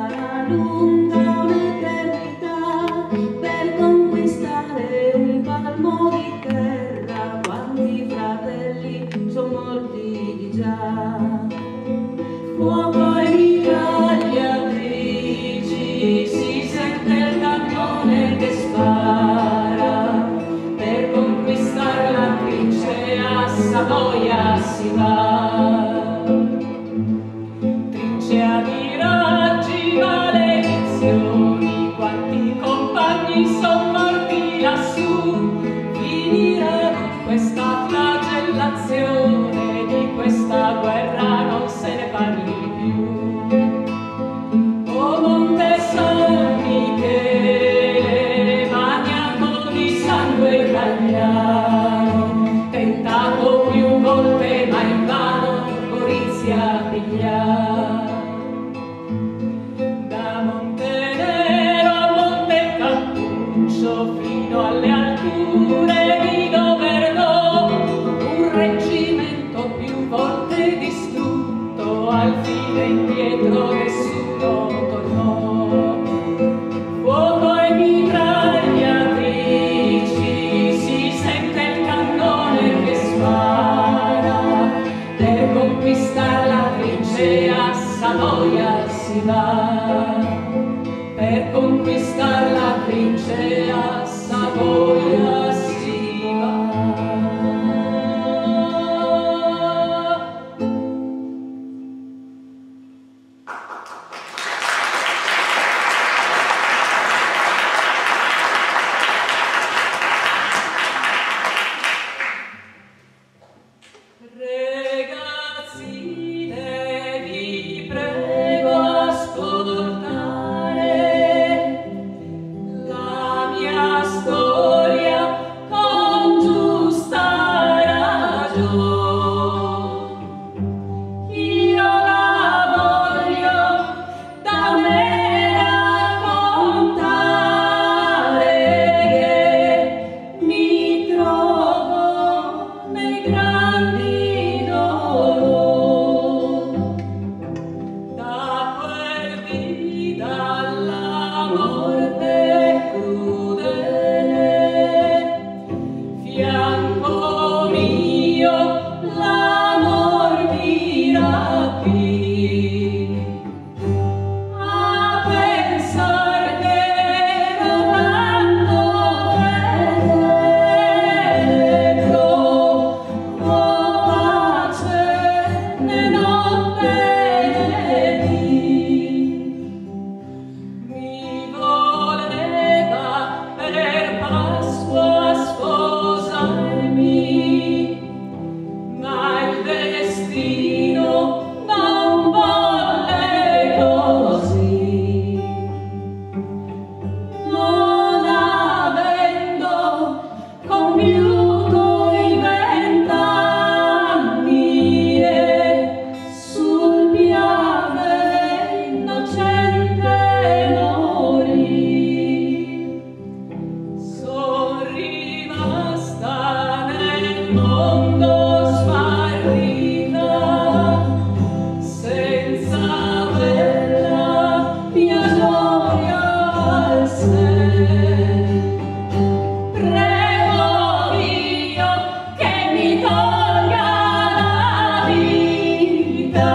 sarà lunga un'eternità per conquistare un palmo di terra. Quanti fratelli son morti di già. Fuoco e mitragliatrici, si sente il cannone che spara. Per conquistare la trincea a Savoia si va. Trincea di raggi, maledizioni, quanti compagni son morti lassù. Finirà questa flagellazione, di questa guerra non se ne parli più. O Monte San Michele, maniaco di sangue italiano, tentato più volte ma invano Gorizia pigliar. Da Montenero a Monte Cappuccio fino alle alture di governò un reggimento più volte distrutto, al fine indietro nessuno tornò. Fuoco e mitragliatrici, si sente il cannone che spara. Per conquistare la trincea a Savoia si va. Per conquistare la trincea a Savoia si va. Ragazzine, vi prego ascoltare la mia storia con giusta ragione. Io la voglio da me raccontare, che mi trovo nei grandi dolori. Da quel dì, dalla morte crudele, fianco mio l'amor mi rapì. A pensar che ero tanto fedele, trovo pace né notte né dì. Mi voleva per Pasqua sposarmi, ma il destino non volle così. Non avendo compiuto i 20 anni e sul piave innocente morì, son rimasta nel mondo smarrita, senza averla mia gioia al sé. Prego Dio che mi tolga la vita,